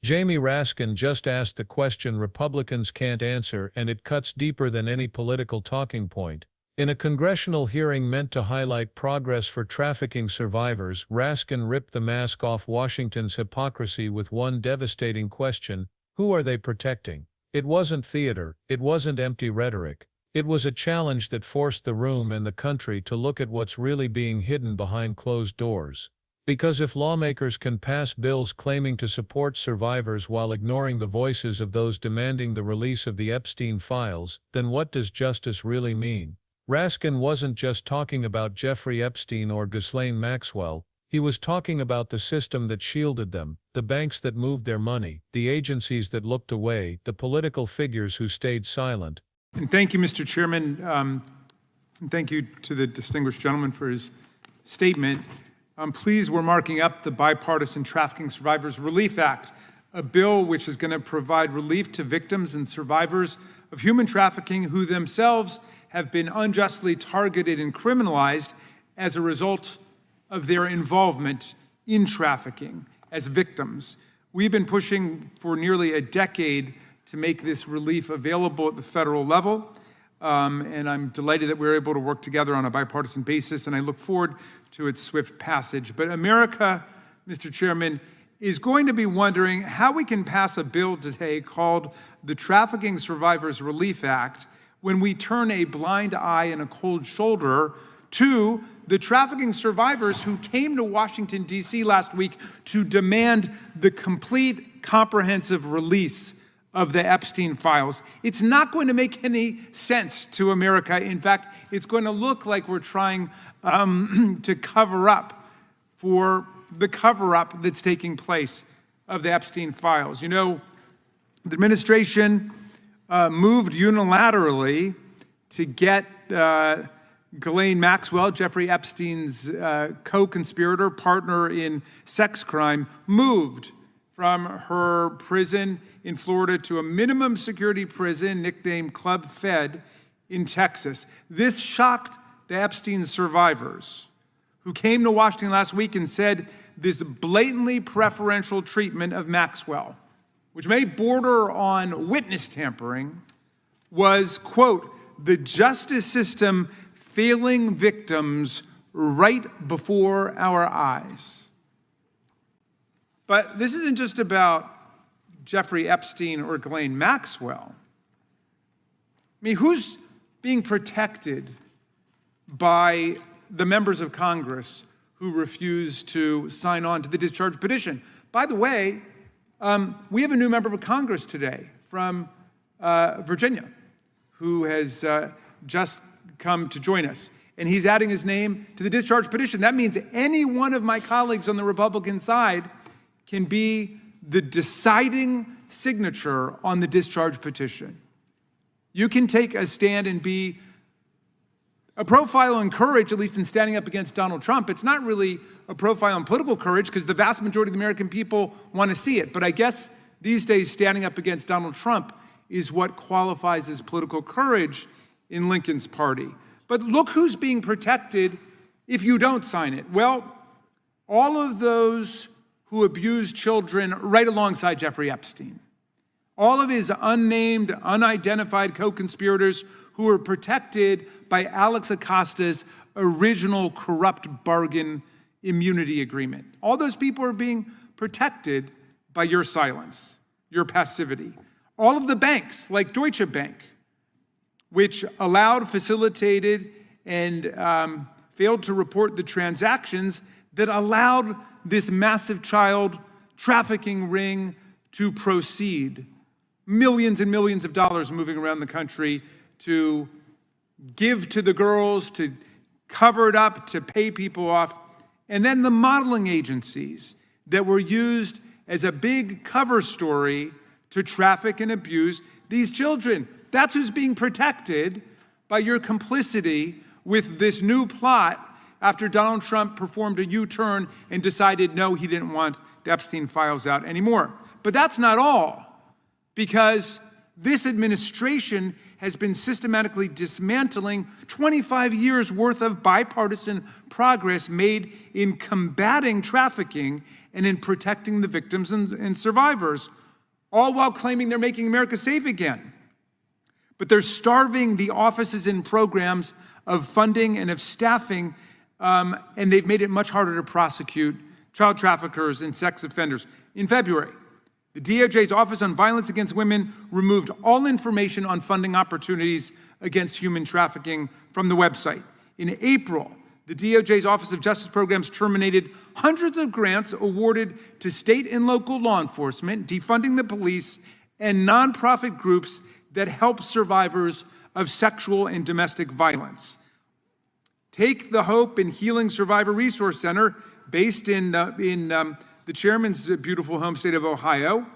Jamie Raskin just asked the question Republicans can't answer, and it cuts deeper than any political talking point. In a congressional hearing meant to highlight progress for trafficking survivors, Raskin ripped the mask off Washington's hypocrisy with one devastating question: who are they protecting? It wasn't theater, it wasn't empty rhetoric. It was a challenge that forced the room and the country to look at what's really being hidden behind closed doors. Because if lawmakers can pass bills claiming to support survivors while ignoring the voices of those demanding the release of the Epstein files, then what does justice really mean? Raskin wasn't just talking about Jeffrey Epstein or Ghislaine Maxwell. He was talking about the system that shielded them, the banks that moved their money, the agencies that looked away, the political figures who stayed silent. And thank you, Mr. Chairman. And thank you to the distinguished gentleman for his statement. Please, we're marking up the Bipartisan Trafficking Survivors Relief Act, a bill which is going to provide relief to victims and survivors of human trafficking who themselves have been unjustly targeted and criminalized as a result of their involvement in trafficking as victims. We've been pushing for nearly a decade to make this relief available at the federal level, and I'm delighted that we're able to work together on a bipartisan basis, and I look forward to its swift passage. But America, Mr. Chairman, is going to be wondering how we can pass a bill today called the Trafficking Survivors Relief Act when we turn a blind eye and a cold shoulder to the trafficking survivors who came to Washington, D.C. last week to demand the complete, comprehensive release of the Epstein files. It's not going to make any sense to America. In fact, it's going to look like we're trying to cover up for the cover-up that's taking place of the Epstein files. You know, the administration moved unilaterally to get Ghislaine Maxwell, Jeffrey Epstein's co-conspirator, partner in sex crime, moved from her prison in Florida to a minimum security prison nicknamed Club Fed in Texas. This shocked the Epstein survivors, who came to Washington last week and said this blatantly preferential treatment of Maxwell, which may border on witness tampering, was, quote, the justice system failing victims right before our eyes. But this isn't just about Jeffrey Epstein or Ghislaine Maxwell. I mean, who's being protected by the members of Congress who refused to sign on to the discharge petition? By the way, we have a new member of Congress today from Virginia who has just come to join us, and he's adding his name to the discharge petition. That means any one of my colleagues on the Republican side can be the deciding signature on the discharge petition. You can take a stand and be a profile in courage, at least in standing up against Donald Trump. It's not really a profile in political courage because the vast majority of the American people want to see it. But I guess these days standing up against Donald Trump is what qualifies as political courage in Lincoln's party. But look who's being protected if you don't sign it. Well, all of those who abused children right alongside Jeffrey Epstein. All of his unnamed, unidentified co-conspirators who were protected by Alex Acosta's original corrupt bargain immunity agreement. All those people are being protected by your silence, your passivity. All of the banks, like Deutsche Bank, which allowed, facilitated, and failed to report the transactions that allowed this massive child trafficking ring to proceed. Millions and millions of dollars moving around the country to give to the girls, to cover it up, to pay people off. And then the modeling agencies that were used as a big cover story to traffic and abuse these children. That's who's being protected by your complicity with this new plot after Donald Trump performed a U-turn and decided, no, he didn't want the Epstein files out anymore. But that's not all, because this administration has been systematically dismantling 25 years worth of bipartisan progress made in combating trafficking and in protecting the victims and survivors, all while claiming they're making America safe again. But they're starving the offices and programs of funding and of staffing, and they've made it much harder to prosecute child traffickers and sex offenders. In February, the DOJ's Office on Violence Against Women removed all information on funding opportunities against human trafficking from the website. In April, the DOJ's Office of Justice Programs terminated hundreds of grants awarded to state and local law enforcement, defunding the police, and nonprofit groups that help survivors of sexual and domestic violence. Take the Hope and Healing Survivor Resource Center, based in the chairman's beautiful home state of Ohio.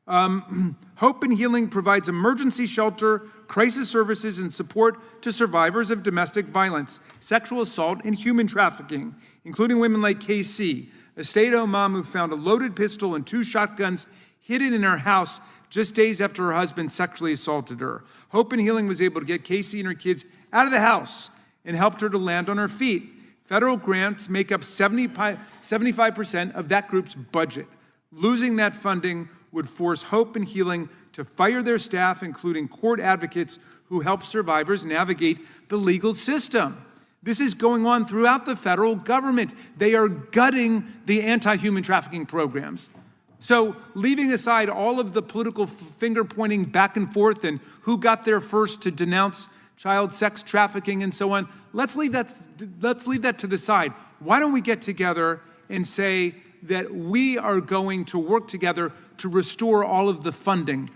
Hope and Healing provides emergency shelter, crisis services, and support to survivors of domestic violence, sexual assault, and human trafficking, including women like Casey, a stay-at-home mom who found a loaded pistol and 2 shotguns hidden in her house just days after her husband sexually assaulted her. Hope and Healing was able to get Casey and her kids out of the house and helped her to land on her feet. Federal grants make up 75% of that group's budget. Losing that funding would force Hope and Healing to fire their staff, including court advocates who help survivors navigate the legal system. This is going on throughout the federal government. They are gutting the anti-human trafficking programs. So leaving aside all of the political finger-pointing back and forth and who got there first to denounce child sex trafficking and so on, let's leave that to the side. Why don't we get together and say that we are going to work together to restore all of the funding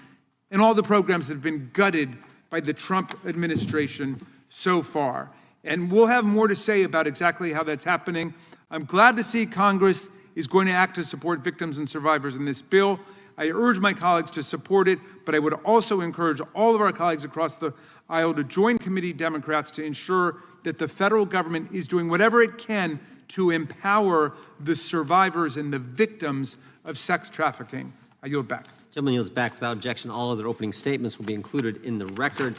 and all the programs that have been gutted by the Trump administration so far. And we'll have more to say about exactly how that's happening. I'm glad to see Congress is going to act to support victims and survivors in this bill. I urge my colleagues to support it, but I would also encourage all of our colleagues across the aisle to join committee Democrats to ensure that the federal government is doing whatever it can to empower the survivors and the victims of sex trafficking. I yield back. Gentleman yields back without objection. All other opening statements will be included in the record.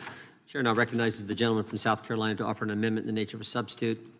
Chair now recognizes the gentleman from South Carolina to offer an amendment in the nature of a substitute.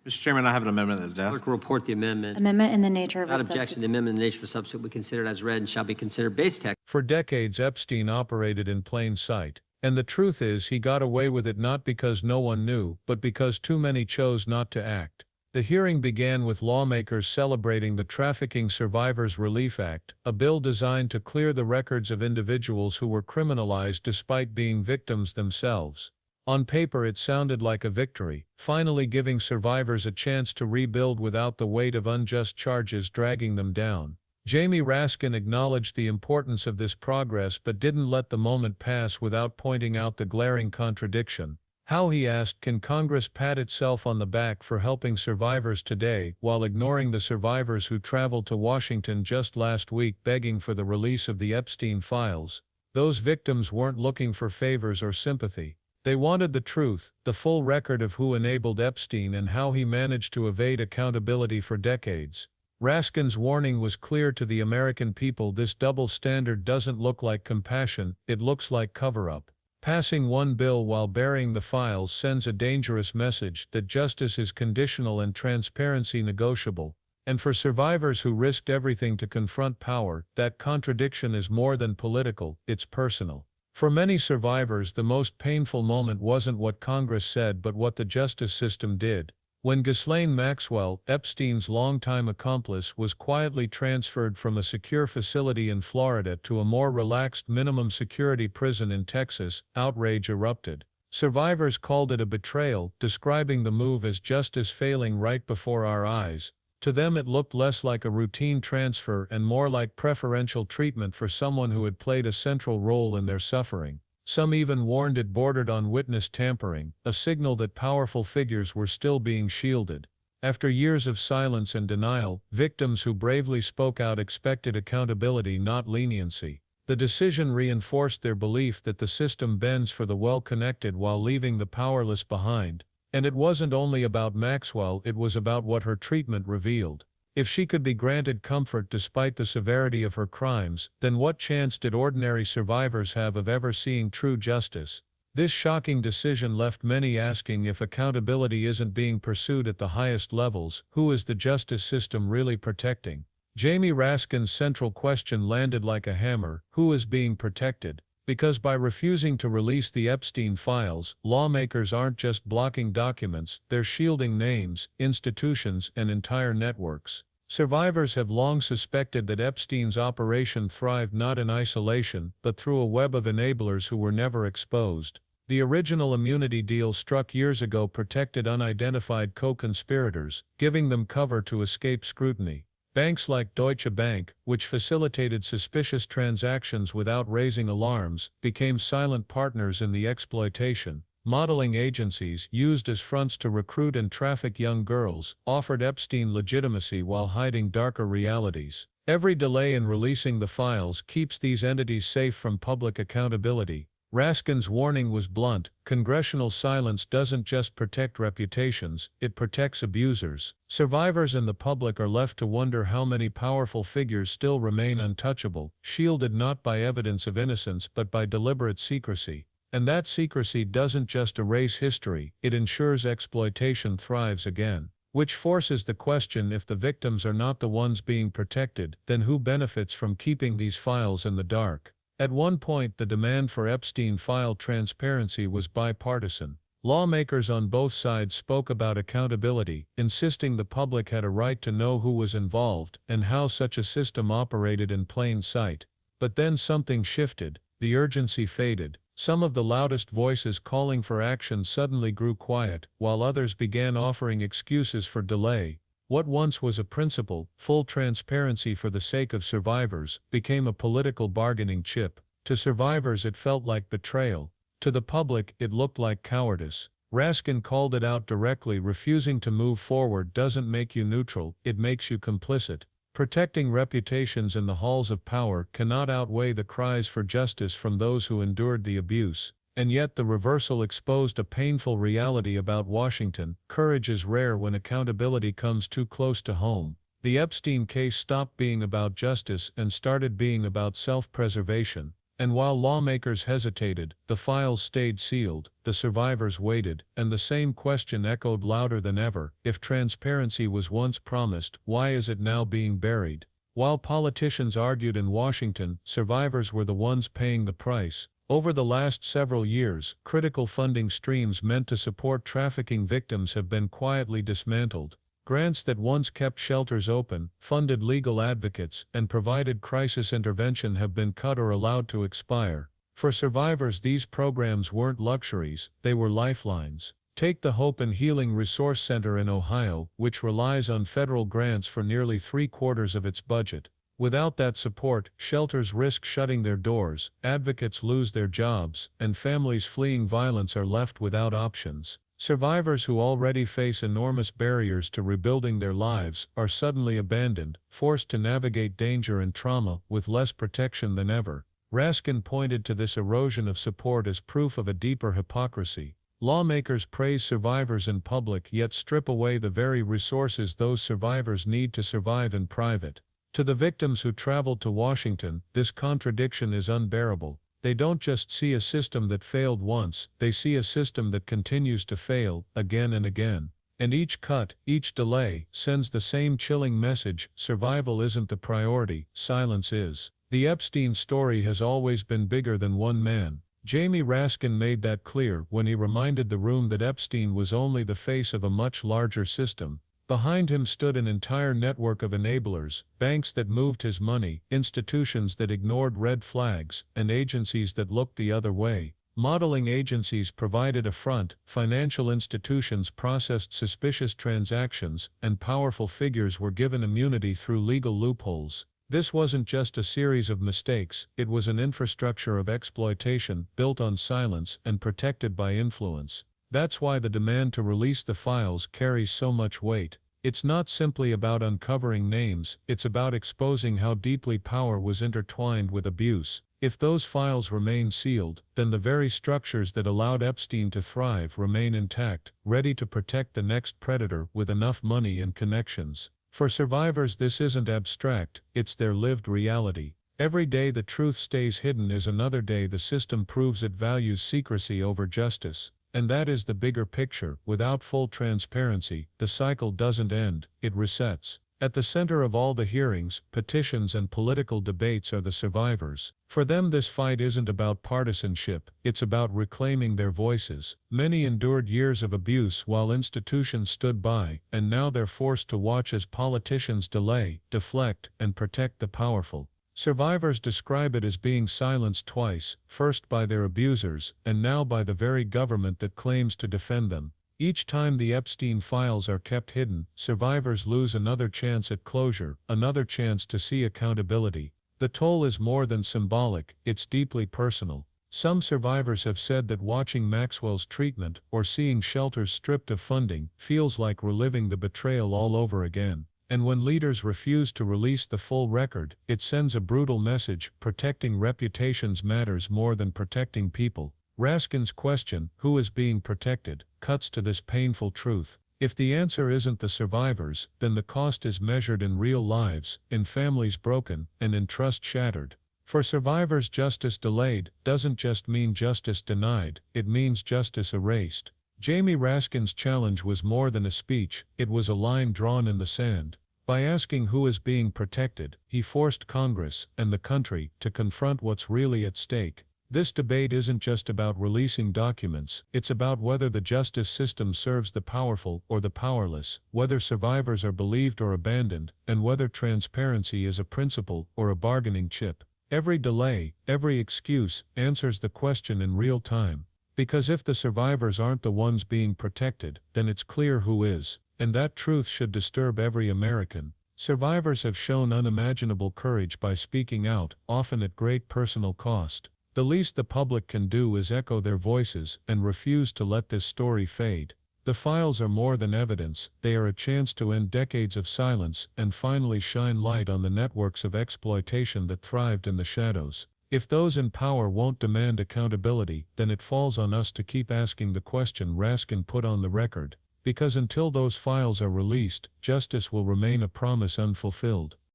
Mr. Chairman, I have an amendment at the desk. Clerk will report the amendment. Amendment in the nature of a Without substitute. objection, the amendment in the nature of a substitute will be considered as read and shall be considered base text. For decades, Epstein operated in plain sight. And the truth is, he got away with it not because no one knew, but because too many chose not to act. The hearing began with lawmakers celebrating the Trafficking Survivors Relief Act, a bill designed to clear the records of individuals who were criminalized despite being victims themselves. On paper, it sounded like a victory, finally giving survivors a chance to rebuild without the weight of unjust charges dragging them down. Jamie Raskin acknowledged the importance of this progress but didn't let the moment pass without pointing out the glaring contradiction. How, he asked, can Congress pat itself on the back for helping survivors today while ignoring the survivors who traveled to Washington just last week begging for the release of the Epstein files? Those victims weren't looking for favors or sympathy. They wanted the truth, the full record of who enabled Epstein and how he managed to evade accountability for decades. Raskin's warning was clear to the American people: this double standard doesn't look like compassion, it looks like cover-up. Passing one bill while burying the files sends a dangerous message that justice is conditional and transparency negotiable. And for survivors who risked everything to confront power, that contradiction is more than political, it's personal. For many survivors, the most painful moment wasn't what Congress said but what the justice system did. When Ghislaine Maxwell, Epstein's longtime accomplice, was quietly transferred from a secure facility in Florida to a more relaxed minimum security prison in Texas, outrage erupted. Survivors called it a betrayal, describing the move as justice failing right before our eyes. To them, it looked less like a routine transfer and more like preferential treatment for someone who had played a central role in their suffering. Some even warned it bordered on witness tampering, a signal that powerful figures were still being shielded. After years of silence and denial, victims who bravely spoke out expected accountability, not leniency. The decision reinforced their belief that the system bends for the well-connected while leaving the powerless behind. And it wasn't only about Maxwell, it was about what her treatment revealed. If she could be granted comfort despite the severity of her crimes, then what chance did ordinary survivors have of ever seeing true justice? This shocking decision left many asking if accountability isn't being pursued at the highest levels, who is the justice system really protecting? Jamie Raskin's central question landed like a hammer: who is being protected? Because by refusing to release the Epstein files, lawmakers aren't just blocking documents, they're shielding names, institutions, and entire networks. Survivors have long suspected that Epstein's operation thrived not in isolation, but through a web of enablers who were never exposed. The original immunity deal struck years ago protected unidentified co-conspirators, giving them cover to escape scrutiny. Banks like Deutsche Bank, which facilitated suspicious transactions without raising alarms, became silent partners in the exploitation. Modeling agencies, used as fronts to recruit and traffic young girls, offered Epstein legitimacy while hiding darker realities. Every delay in releasing the files keeps these entities safe from public accountability. Raskin's warning was blunt: congressional silence doesn't just protect reputations, it protects abusers. Survivors and the public are left to wonder how many powerful figures still remain untouchable, shielded not by evidence of innocence but by deliberate secrecy. And that secrecy doesn't just erase history, it ensures exploitation thrives again. Which forces the question: if the victims are not the ones being protected, then who benefits from keeping these files in the dark? At one point, the demand for Epstein file transparency was bipartisan. Lawmakers on both sides spoke about accountability, insisting the public had a right to know who was involved and how such a system operated in plain sight. But then something shifted. The urgency faded. Some of the loudest voices calling for action suddenly grew quiet, while others began offering excuses for delay. What once was a principle, full transparency for the sake of survivors, became a political bargaining chip. To survivors it felt like betrayal. To the public it looked like cowardice. Raskin called it out directly: refusing to move forward doesn't make you neutral, it makes you complicit. Protecting reputations in the halls of power cannot outweigh the cries for justice from those who endured the abuse. And yet the reversal exposed a painful reality about Washington: courage is rare when accountability comes too close to home. The Epstein case stopped being about justice and started being about self-preservation. And while lawmakers hesitated, the files stayed sealed, the survivors waited, and the same question echoed louder than ever: if transparency was once promised, why is it now being buried? While politicians argued in Washington, survivors were the ones paying the price. Over the last several years, critical funding streams meant to support trafficking victims have been quietly dismantled. Grants that once kept shelters open, funded legal advocates, and provided crisis intervention have been cut or allowed to expire. For survivors, these programs weren't luxuries, they were lifelines. Take the Hope and Healing Resource Center in Ohio, which relies on federal grants for nearly 3/4 of its budget. Without that support, shelters risk shutting their doors, advocates lose their jobs, and families fleeing violence are left without options. Survivors who already face enormous barriers to rebuilding their lives are suddenly abandoned, forced to navigate danger and trauma with less protection than ever. Raskin pointed to this erosion of support as proof of a deeper hypocrisy. Lawmakers praise survivors in public yet strip away the very resources those survivors need to survive in private. To the victims who traveled to Washington, this contradiction is unbearable. They don't just see a system that failed once, they see a system that continues to fail, again and again. And each cut, each delay, sends the same chilling message: survival isn't the priority, silence is. The Epstein story has always been bigger than one man. Jamie Raskin made that clear when he reminded the room that Epstein was only the face of a much larger system. Behind him stood an entire network of enablers, banks that moved his money, institutions that ignored red flags, and agencies that looked the other way. Modeling agencies provided a front, financial institutions processed suspicious transactions, and powerful figures were given immunity through legal loopholes. This wasn't just a series of mistakes, it was an infrastructure of exploitation, built on silence and protected by influence. That's why the demand to release the files carries so much weight. It's not simply about uncovering names, it's about exposing how deeply power was intertwined with abuse. If those files remain sealed, then the very structures that allowed Epstein to thrive remain intact, ready to protect the next predator with enough money and connections. For survivors, this isn't abstract, it's their lived reality. Every day the truth stays hidden is another day the system proves it values secrecy over justice. And that is the bigger picture. Without full transparency, the cycle doesn't end, it resets. At the center of all the hearings, petitions and political debates are the survivors. For them this fight isn't about partisanship, it's about reclaiming their voices. Many endured years of abuse while institutions stood by, and now they're forced to watch as politicians delay, deflect, and protect the powerful. Survivors describe it as being silenced twice, first by their abusers, and now by the very government that claims to defend them. Each time the Epstein files are kept hidden, survivors lose another chance at closure, another chance to see accountability. The toll is more than symbolic, it's deeply personal. Some survivors have said that watching Maxwell's treatment, or seeing shelters stripped of funding, feels like reliving the betrayal all over again. And when leaders refuse to release the full record, it sends a brutal message: protecting reputations matters more than protecting people. Raskin's question, who is being protected, cuts to this painful truth. If the answer isn't the survivors, then the cost is measured in real lives, in families broken, and in trust shattered. For survivors, justice delayed doesn't just mean justice denied, it means justice erased. Jamie Raskin's challenge was more than a speech, it was a line drawn in the sand. By asking who is being protected, he forced Congress, and the country, to confront what's really at stake. This debate isn't just about releasing documents, it's about whether the justice system serves the powerful or the powerless, whether survivors are believed or abandoned, and whether transparency is a principle or a bargaining chip. Every delay, every excuse, answers the question in real time. Because if the survivors aren't the ones being protected, then it's clear who is, and that truth should disturb every American. Survivors have shown unimaginable courage by speaking out, often at great personal cost. The least the public can do is echo their voices and refuse to let this story fade. The files are more than evidence, they are a chance to end decades of silence and finally shine light on the networks of exploitation that thrived in the shadows. If those in power won't demand accountability, then it falls on us to keep asking the question Raskin put on the record. Because until those files are released, justice will remain a promise unfulfilled.